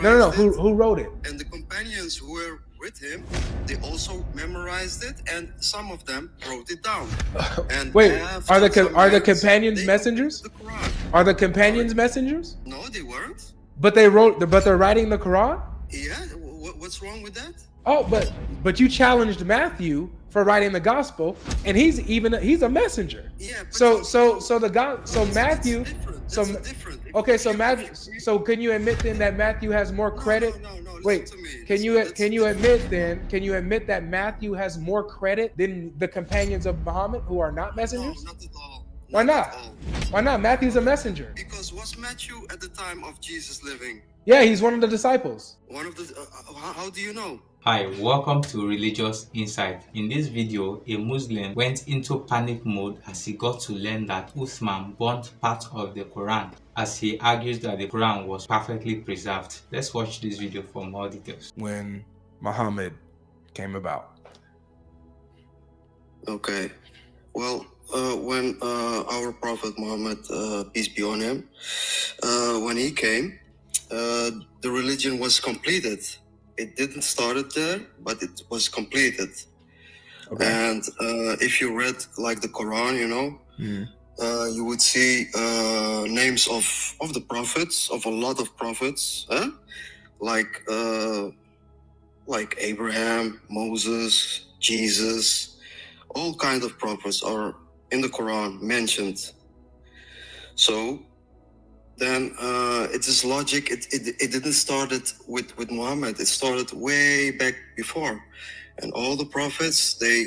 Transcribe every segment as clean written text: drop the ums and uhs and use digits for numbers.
No. memorized it. Who wrote it? And the companions who were with him, they also memorized it, and some of them wrote it down. And Wait, after are the some years, companions they messengers? opened the Quran. Are the companions messengers? No, they weren't. But they're writing the Quran? Yeah, what's wrong with that? Oh, but you challenged Matthew for writing the gospel, and he's a messenger. Yeah. But So it's Matthew. different. So That's different. okay, so Matthew. So can you admit then that Matthew has more credit? No. Wait, Listen to me. can you admit that Matthew has more credit than the companions of Muhammad who are not messengers? No, not at all. Why not? At all. Why not? Matthew's a messenger. Because was Matthew at the time of Jesus living? Yeah, he's one of the disciples. One of the. How do you know? Hi, welcome to Religious Insight. In this video, a Muslim went into panic mode as he got to learn that Uthman burnt part of the Quran, as he argues that the Quran was perfectly preserved. Let's watch this video for more details. When Muhammad came about. Okay. Well, when our Prophet Muhammad, peace be on him, when he came, the religion was completed. It didn't start there, but it was completed. Okay. And if you read like the Quran, you would see names of the prophets, of a lot of prophets, like Abraham, Moses, Jesus, all kinds of prophets are in the Quran mentioned. So then it is logic. It didn't start with Muhammad. It started way back before, and all the prophets, they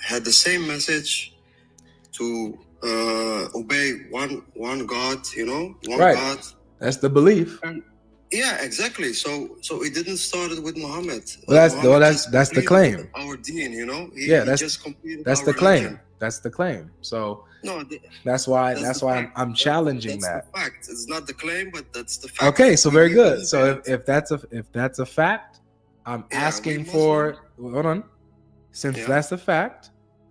had the same message to obey one God. One right. God. That's the belief. And yeah, exactly. So it didn't start with Muhammad. Well, Muhammad that's the claim. Our deen, that's the claim. Religion. That's the claim. So no, that's why I'm challenging that's that. The fact. It's not the claim, but that's the fact. Okay, so very good. So if that's a fact, I'm asking for. Hold on. Since that's a fact,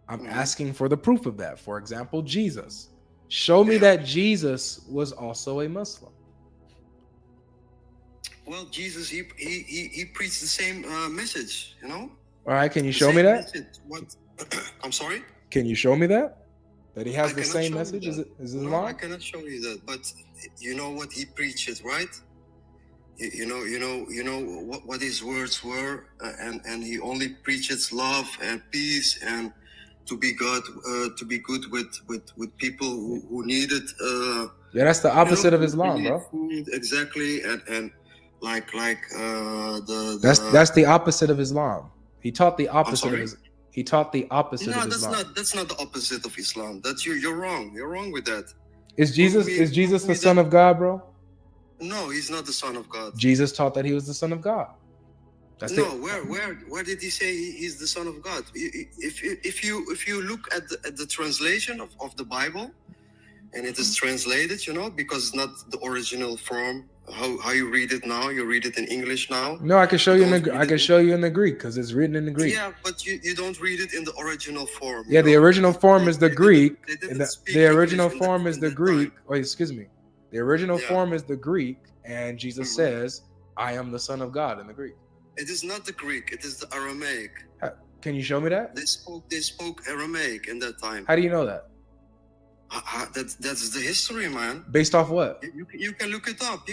I'm asking for the proof of that. For example, Jesus. Show me that Jesus was also a Muslim. Well, Jesus, he preached the same message, All right, can you show me that? What? I'm sorry? Can you show me that? That he has the same message? Is Islam? No, I cannot show you that. But you know what he preaches, right? You know what his words were, and he only preaches love and peace and to be good with people who need it. Yeah, that's the opposite of Islam, bro. Food, exactly, and like that's the opposite of Islam. He taught the opposite of Islam. He taught the opposite of Islam. That's not the opposite of Islam. That's you're wrong. You're wrong with that. Is Jesus the Son of God, bro? No, he's not the Son of God. Jesus taught that he was the Son of God. Where did he say he's the Son of God? If you look at the translation of the Bible, and it is translated, because it's not the original form. How you read it now? You read it in English now. No, I can show you in the Greek because it's written in the Greek. Yeah, but you don't read it in the original form. Yeah, the original form is the Greek. The original form is the Greek. Oh, excuse me. The original form is the Greek, and Jesus says, "I am the Son of God" in the Greek. It is not the Greek. It is the Aramaic. Can you show me that? They spoke Aramaic in that time. How do you know that? That's the history, man. Based off what? You can look it up.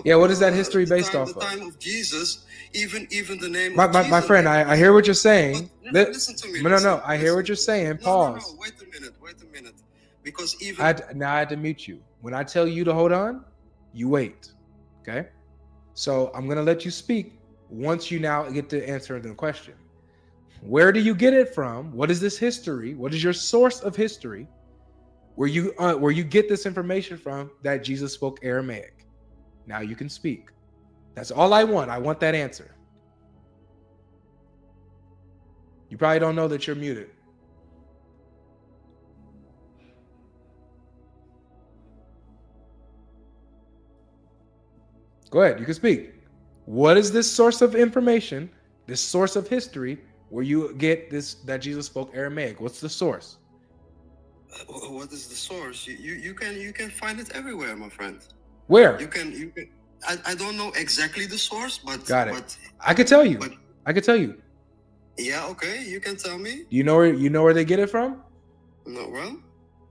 Yeah, what is that history based off of? The time of Jesus, even the name. My friend, I hear what you're saying. Listen to me. No, I hear what you're saying. Pause. No, wait a minute. Because even I had to mute you. When I tell you to hold on, you wait. Okay? So I'm gonna let you speak once you now get to answer the question. Where do you get it from? What is this history? What is your source of history? Where you get this information from that Jesus spoke Aramaic? Now you can speak. That's all I want. I want that answer. You probably don't know that you're muted. Go ahead. You can speak. What is this source of information, this source of history, where you get this that Jesus spoke Aramaic? What's the source? What is the source? You can find it everywhere, my friend. Where? You can I don't know exactly the source, but Got it. But I could tell you. But I could tell you. yeah, okay, you can tell me. You know where they get it from? No, well,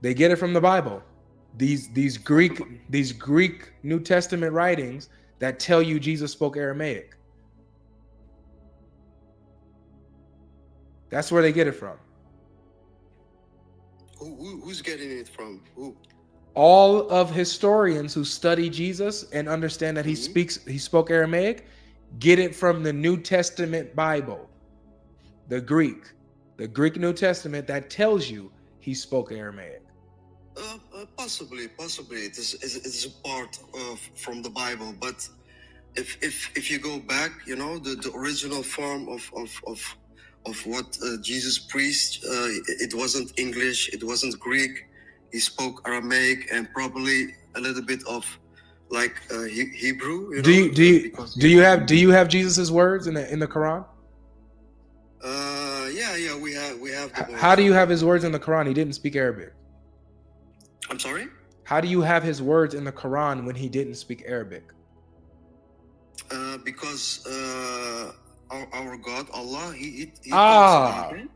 They get it from the Bible. These Greek New Testament writings that tell you Jesus spoke Aramaic. That's where they get it from. Who's getting it from? Who? All of historians who study Jesus and understand that he spoke Aramaic get it from the New Testament Bible, the Greek New Testament that tells you he spoke Aramaic. Possibly it is a part of from the Bible, but if you go back, you know, the original form of what Jesus preached, it wasn't English, it wasn't Greek. He spoke Aramaic and probably a little bit of like Hebrew. You know, do you have Jesus's words in the Quran? Yeah, we have. How do you have his words in the Quran? He didn't speak Arabic. I'm sorry? How do you have his words in the Quran when he didn't speak Arabic? Because our God, Allah, he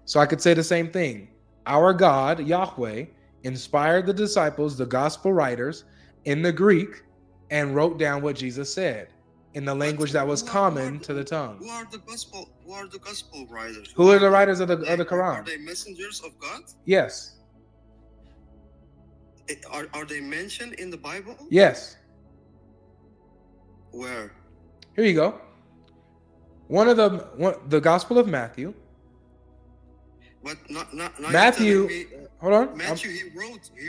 so I could say the same thing. Our God, Yahweh, inspired the disciples, the gospel writers, in the Greek, and wrote down what Jesus said in the language that was common to the tongue. Who are the gospel writers? Who are the writers of the Quran? Are they messengers of God? Yes. Are they mentioned in the Bible? Yes. Where? Here you go. The Gospel of Matthew. But not Matthew. Hold on. Matthew, he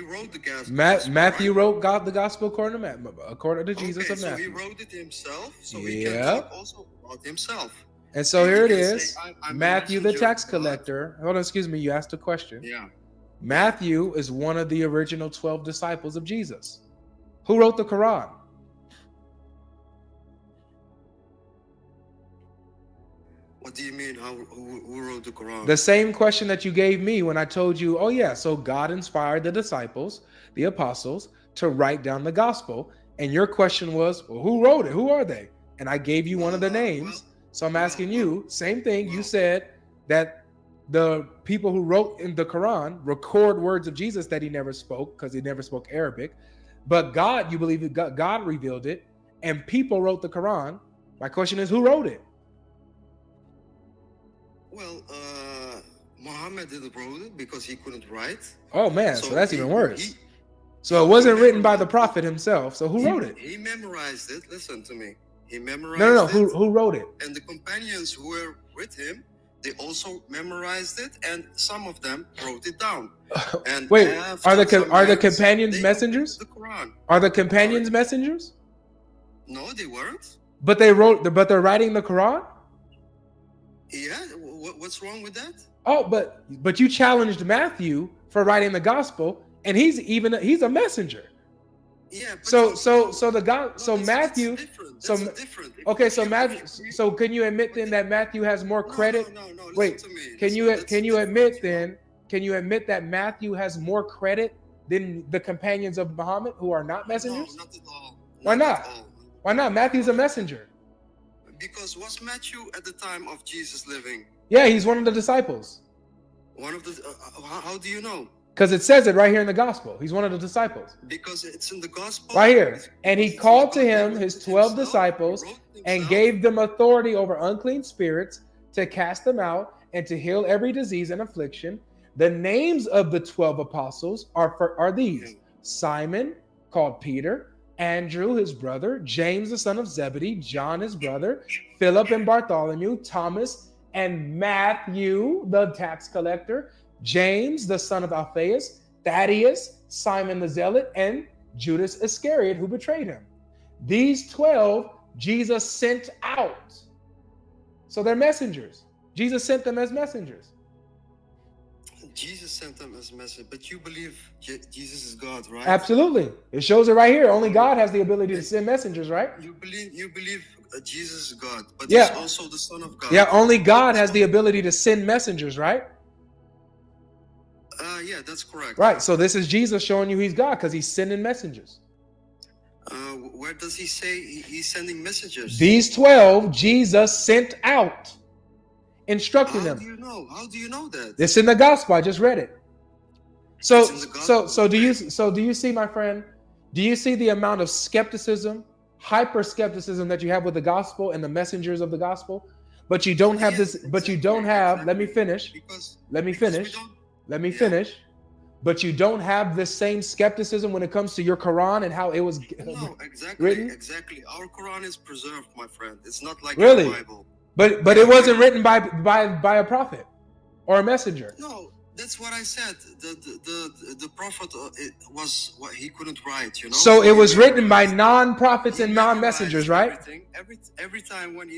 wrote the gospel. Matthew wrote the gospel according to Jesus of Matthew. So he wrote it himself. So he can talk also about himself. And so here it is. Say, I'm Matthew, the tax God. collector. Hold on, excuse me. You asked a question. Yeah. Matthew is one of the original 12 disciples of Jesus. Who wrote the Quran? What do you mean? Who wrote the Quran? The same question that you gave me when I told you, oh yeah, so God inspired the disciples, the apostles, to write down the gospel. And your question was, well, who wrote it? Who are they? And I gave you one of the names. So I'm asking you, same thing. You said that the people who wrote in the Quran record words of Jesus that he never spoke because he never spoke Arabic. But God, you believe God revealed it, and people wrote the Quran. My question is, who wrote it? Well, Muhammad didn't wrote it because he couldn't write. Oh man, so that's even worse. So it wasn't written by the prophet himself. So who wrote it? He memorized it. Listen to me. He memorized No. it. Who wrote it? And the companions who were with him, they also memorized it, and some of them wrote it down. And wait, are the companions messengers? The Quran. Are the companions messengers? No, they weren't. But they're writing the Quran? Yeah, what's wrong with that? Oh, but you challenged Matthew for writing the gospel, and he's a messenger. Yeah. But Matthew. Okay, so Matthew. So can you admit then that Matthew has more credit? No. Wait, can you admit that Matthew has more credit than the companions of Muhammad who are not messengers? No, not at all. Why not? Why not? Matthew's a messenger. Because was Matthew at the time of Jesus living? Yeah, he's one of the disciples. One of the. How do you know? Because it says it right here in the gospel. He's one of the disciples. Because it's in the gospel. Right here. And he called to him his 12 disciples and gave them authority over unclean spirits to cast them out and to heal every disease and affliction. The names of the 12 apostles are these: Simon, called Peter, Andrew, his brother, James, the son of Zebedee, John, his brother, Philip and Bartholomew, Thomas and Matthew, the tax collector, James, the son of Alphaeus, Thaddeus, Simon the Zealot, and Judas Iscariot, who betrayed him. These 12, Jesus sent out. So they're messengers. Jesus sent them as messengers. Jesus sent them as messengers, but you believe Jesus is God, right? Absolutely. It shows it right here. Only God has the ability to send messengers, right? You believe Jesus is God, but yeah. He's also the Son of God. Yeah, only God has the ability to send messengers, right? Yeah, that's correct. Right. So this is Jesus showing you he's God because he's sending messengers. where does he say he's sending messengers? These 12 Jesus sent out, instructing them. How do you know? How do you know that? It's in the gospel. I just read it. So It's in the gospel. do you see, my friend? Do you see the amount of skepticism, hyper skepticism that you have with the gospel and the messengers of the gospel? But you don't have this. But you don't have. Let me finish. Let me finish. Let me finish. But you don't have the same skepticism when it comes to your Quran and how it was written. Exactly. Our Quran is preserved, my friend. It's not like Really? your Bible. But it wasn't written by a prophet or a messenger. No, that's what I said. The prophet it was what he couldn't write. You know. So it was written by non-prophets and non-messengers, right? Every time when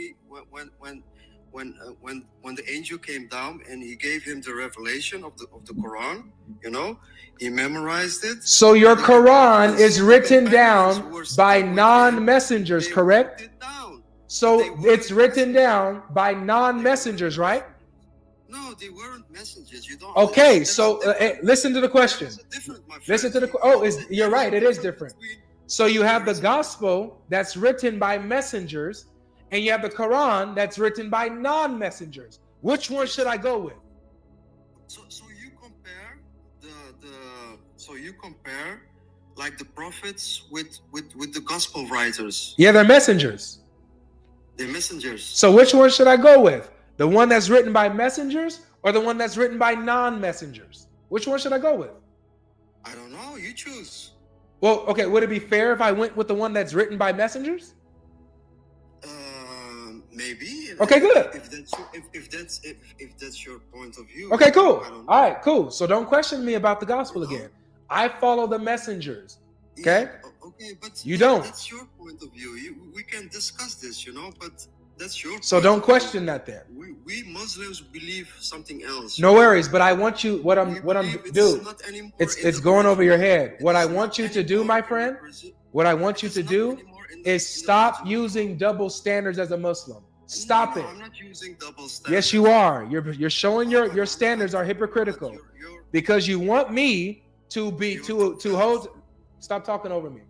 the angel came down and he gave him the revelation of the Quran, you know, he memorized it. So your Quran is written down by non-messengers, correct? So it's written down by non-messengers, right? No, they weren't messengers. You don't. Okay, so listen to the question. Listen to the. You're right. It is different. So you have the gospel that's written by messengers, and you have the Quran that's written by non-messengers. Which one should I go with? So you compare like the prophets with the gospel writers. Yeah, they're messengers. They're messengers. So which one should I go with? The one that's written by messengers or the one that's written by non-messengers? Which one should I go with? I don't know. You choose. Well, okay. Would it be fair if I went with the one that's written by messengers? Maybe. Okay, good. If that's your point of view. Okay, cool. All right, cool. So don't question me about the gospel again. I follow the messengers. Okay. Yeah, okay, but you don't. That's your point of view. We can discuss this, you know, but that's your. So don't question that then. We Muslims believe something else. No worries, but I want you. What I'm do. It's going over your head. What I want you to do, my friend. What I want you to do is stop using double standards as a Muslim. Stop it. I'm not using double standards. Yes, you are. You're showing your standards are hypocritical because you want me to hold. Stop talking over me.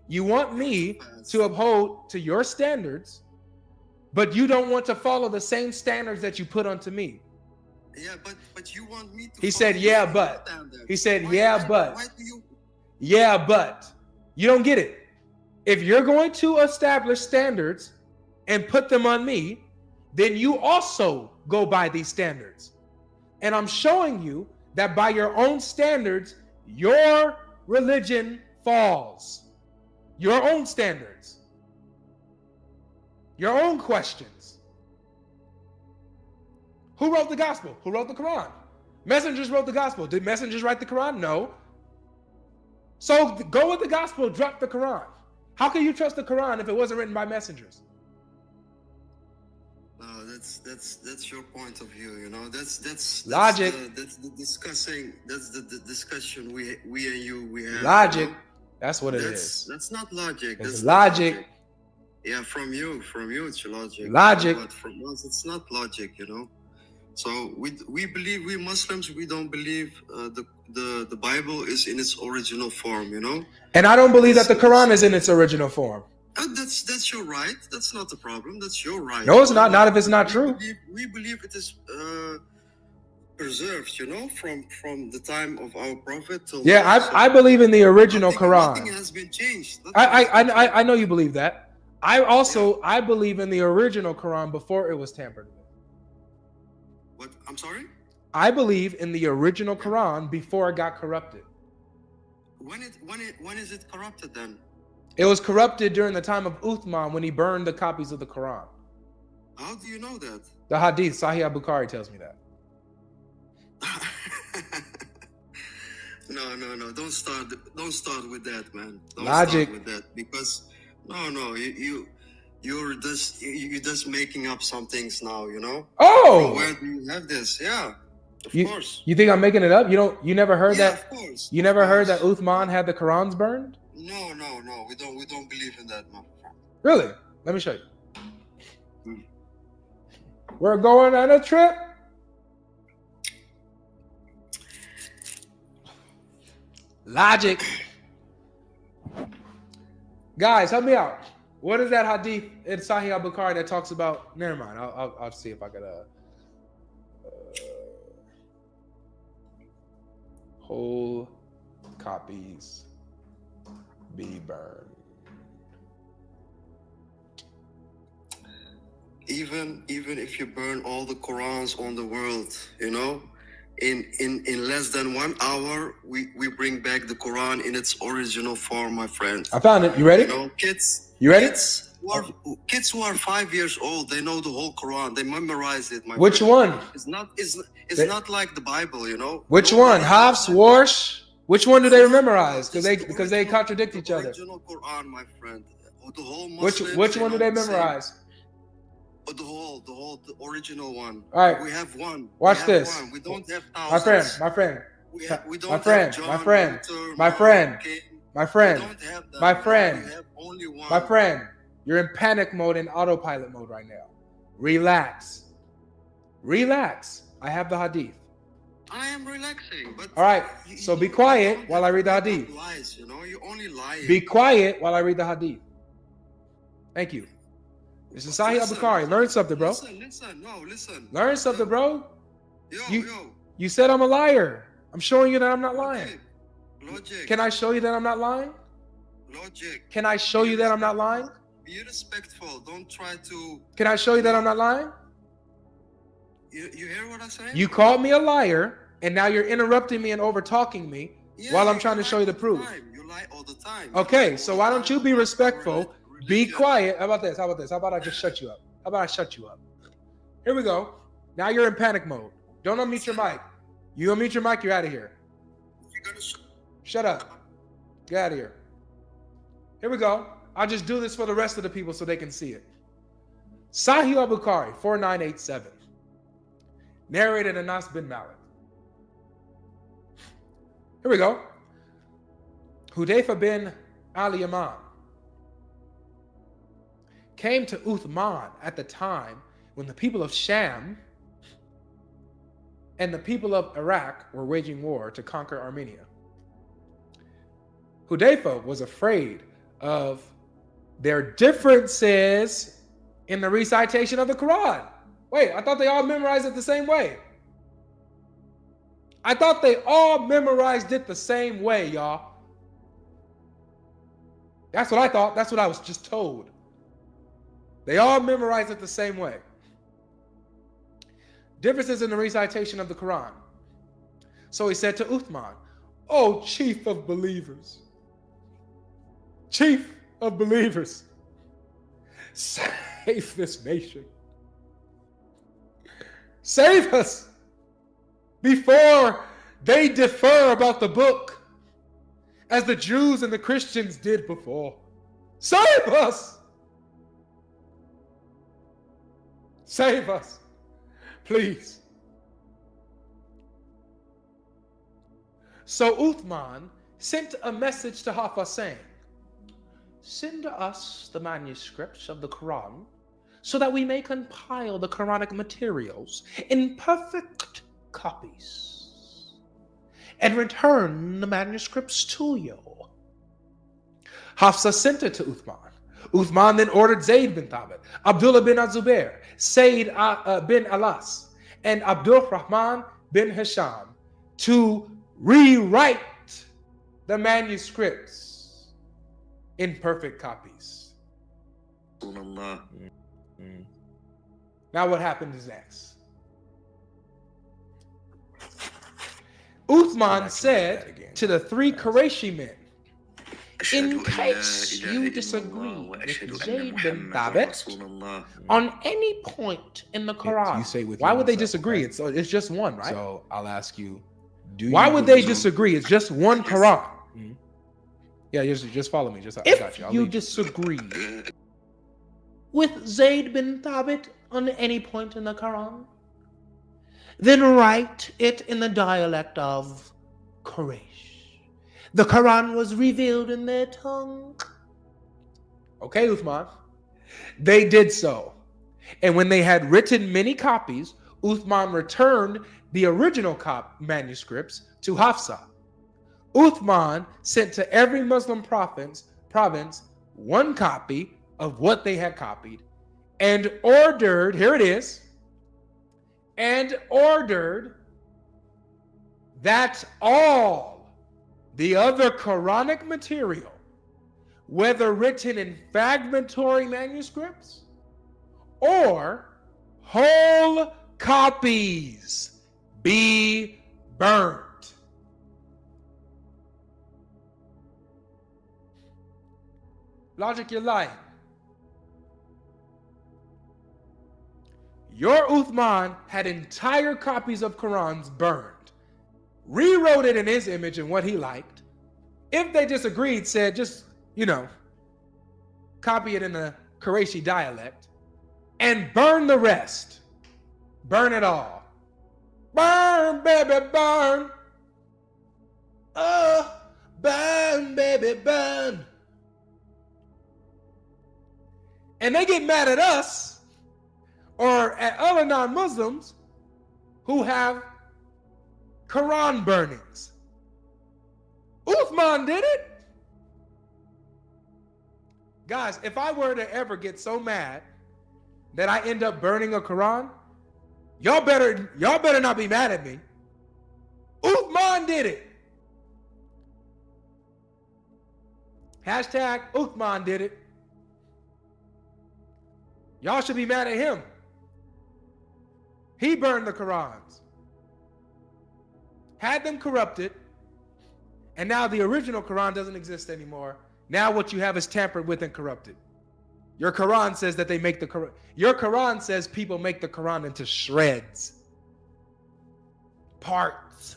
You want me to uphold to your standards, but you don't want to follow the same standards that you put onto me. Yeah, but you want me to. He said, "Yeah, but." He said, "Yeah, but." Yeah, but. You don't get it. If you're going to establish standards and put them on me, then you also go by these standards. And I'm showing you that by your own standards, your religion falls. Your own standards. Your own questions. Who wrote the gospel? Who wrote the Quran? Messengers wrote the gospel. Did messengers write the Quran? No. So go with the gospel, drop the Quran. How can you trust the Quran if it wasn't written by messengers? No, that's your point of view. You know, that's logic. That's the discussion we and you have. Logic. You know? That's what it is. That's not logic. It's logic. Yeah, from you it's logic. Logic. But from us, it's not logic. You know. So we believe, we Muslims, we don't believe the Bible is in its original form. You know. And I don't believe that the Quran is in its original form. That's your right. That's not the problem. That's your right. No, it's not. Not if it's not true. We believe it is preserved, you know, from the time of our prophet till. Yeah, I believe in the original Quran. Nothing has been changed. I know you believe that. I believe in the original Quran before it was tampered with. What? I'm sorry? I believe in the original Quran before it got corrupted. When is it corrupted then? It was corrupted during the time of Uthman when he burned the copies of the Quran. How do you know that? The Hadith, Sahih al-Bukhari tells me that. No. Don't start with that, man. Don't Logic. Start with that because you're just making up some things now, you know? Oh! From where do you have this? Yeah. Of course. You think I'm making it up? You never heard that? Of course. You never heard that Uthman had the Qurans burned? No. We don't believe in that, man. Really? Let me show you. We're going on a trip. Logic. Guys, help me out. What is that hadith in Sahih al-Bukhari that talks about? Never mind. I'll see if I could. Whole copies be burned. Even if you burn all the Qurans on the world, you know, in less than 1 hour, we bring back the Quran in its original form, my friend. I found it. You ready? You know, kids. You ready? Kids who are 5 years old, they know the whole Quran. They memorize it. My Which friend. one? It's not like the Bible, you know. Which one? Hafs, Warsh? Which one do they memorize? Because they contradict each other. Original Quran, my friend. The whole Which one do they memorize? The original one. All right. We have one. Watch this. One. We don't have thousands. My friend. We don't My friend. have John, My friend. Luther, My friend. Martin, King. My friend. We don't have that. My friend. We have only one. My friend. You're in panic mode and autopilot mode right now. Relax. Relax. I have the hadith. I am relaxing, but All right. So be quiet while I read the hadith. Lies, you know, you only lie. Be quiet while I read the hadith. Thank you. This is Sahih al-Bukhari. Learn something, bro. Listen. Learn something, bro. Yo. You said I'm a liar. I'm showing you that I'm not lying. Logic. Can I show you that I'm not lying? Logic. Can I show you that I'm not lying? Be respectful. Don't try to. Can I show you that I'm not lying? You hear what I'm saying? You called me a liar, and now you're interrupting me and over-talking me while I'm trying to show you the proof. You lie all the time. Okay, so why don't you be respectful? Be quiet. How about this? How about I just shut you up? How about I shut you up? Here we go. Now you're in panic mode. Don't unmute your mic. You unmute your mic, you're out of here. Shut up. Get out of here. Here we go. I'll just do this for the rest of the people so they can see it. Sahih al-Bukhari, 4987. Narrated Anas bin Malik. Here we go. Hudayfa bin al-Yaman came to Uthman at the time when the people of Sham and the people of Iraq were waging war to conquer Armenia. Hudayfa was afraid of their differences in the recitation of the Quran. Wait, I thought they all memorized it the same way. I thought they all memorized it the same way, y'all. That's what I thought. That's what I was just told. They all memorized it the same way. Differences in the recitation of the Quran. So he said to Uthman, "Oh, chief of believers, chief of believers, save this nation. Save us before they differ about the book as the Jews and the Christians did before. Save us! Save us, please." So Uthman sent a message to Hafsa saying, "Send us the manuscripts of the Quran so that we may compile the Quranic materials in perfect copies and return the manuscripts to you." Hafsa sent it to Uthman. Uthman then ordered Zayd bin Thabit, Abdullah bin Zubair, Sayyid bin Alas, and Abdul Rahman bin Hisham to rewrite the manuscripts in perfect copies. Now what happened is next. Uthman said to the three Qurayshi men, "In case you disagree with Zayd bin Thabit on any point in the Quran," why would they disagree? It's just one, right? So I'll ask you, why would they disagree? It's just one Quran. Mm-hmm. Yeah, just follow me. I got you. If I'll you lead disagree with Zayd bin Thabit on any point in the Quran, then write it in the dialect of Quraysh. The Quran was revealed in their tongue. Okay, Uthman. They did so. And when they had written many copies, Uthman returned the original manuscripts to Hafsa. Uthman sent to every Muslim province one copy of what they had copied and ordered, here it is, and ordered that all the other Quranic material, whether written in fragmentary manuscripts or whole copies, be burned. Logic, you're lying. Your Uthman had entire copies of Qurans burned, rewrote it in his image and what he liked. If they disagreed, said just, copy it in a Qurayshi dialect and burn the rest. Burn it all. Burn, baby, burn. Oh, burn, baby, burn. And they get mad at us or at other non-Muslims who have Quran burnings. Uthman did it. Guys, if I were to ever get so mad that I end up burning a Quran, y'all better not be mad at me. Uthman did it. Hashtag Uthman did it. Y'all should be mad at him. He burned the Qurans, had them corrupted, and now the original Quran doesn't exist anymore. Now what you have is tampered with and corrupted. Your Quran says that they make the Quran. Your Quran says people make the Quran into shreds, parts.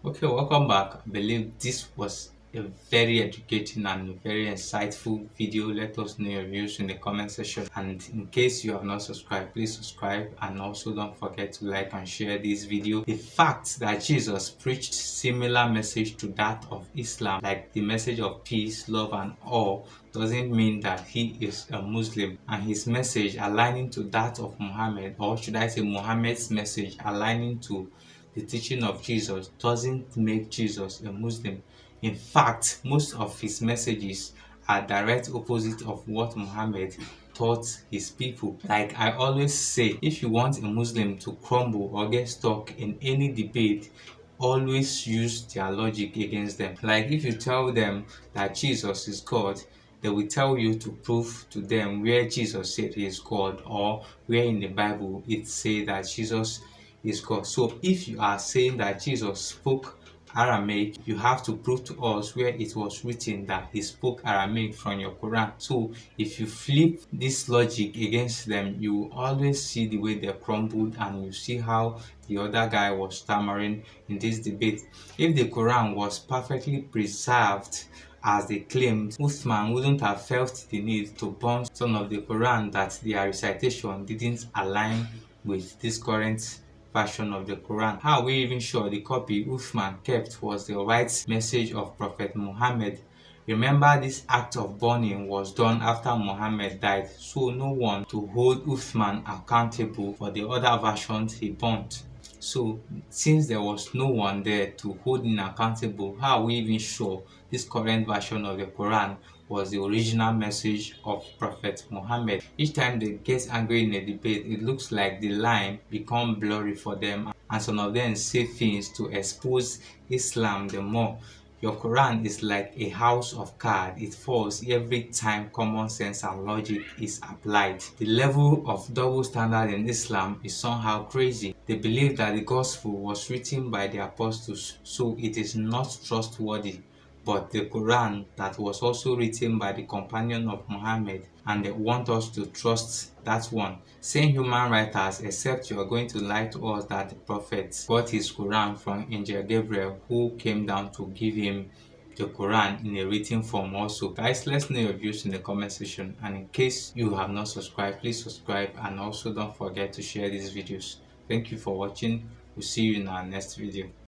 Okay, welcome back. I believe this was a very educating and very insightful video. Let us know your views in the comment section, and in case you have not subscribed, please subscribe, and also don't forget to like and share this video. The fact that Jesus preached similar message to that of Islam, like the message of peace, love and all, doesn't mean that he is a Muslim, and his message aligning to that of Muhammad, or should I say Muhammad's message aligning to the teaching of Jesus, doesn't make Jesus a Muslim. In fact, most of his messages are direct opposite of what Muhammad taught his people. Like I always say, if you want a Muslim to crumble or get stuck in any debate, always use their logic against them. Like if you tell them that Jesus is God, they will tell you to prove to them where Jesus said he is God, or where in the Bible it says that Jesus is God. So if you are saying that Jesus spoke Aramaic, you have to prove to us where it was written that he spoke Aramaic from your Quran. So if you flip this logic against them, you will always see the way they crumbled, and you see how the other guy was stammering in this debate. If the Quran was perfectly preserved as they claimed, Uthman wouldn't have felt the need to burn some of the Quran that their recitation didn't align with this current version of the Quran. How are we even sure the copy Uthman kept was the right message of Prophet Muhammad? Remember, this act of burning was done after Muhammad died, so no one to hold Uthman accountable for the other versions he burnt. So since there was no one there to hold him accountable, how are we even sure this current version of the Quran was the original message of Prophet Muhammad? Each time they get angry in a debate, it looks like the line become blurry for them, and some of them say things to expose Islam the more. Your Quran is like a house of cards. It falls every time common sense and logic is applied. The level of double standard in Islam is somehow crazy. They believe that the gospel was written by the apostles, so it is not trustworthy, but the Quran that was also written by the companion of Muhammad, and they want us to trust that one. Same human writers, except you are going to lie to us that the prophet got his Quran from Angel Gabriel, who came down to give him the Quran in a written form also. Guys, let's know your views in the comment section, and in case you have not subscribed, please subscribe, and also don't forget to share these videos. Thank you for watching. We'll see you in our next video.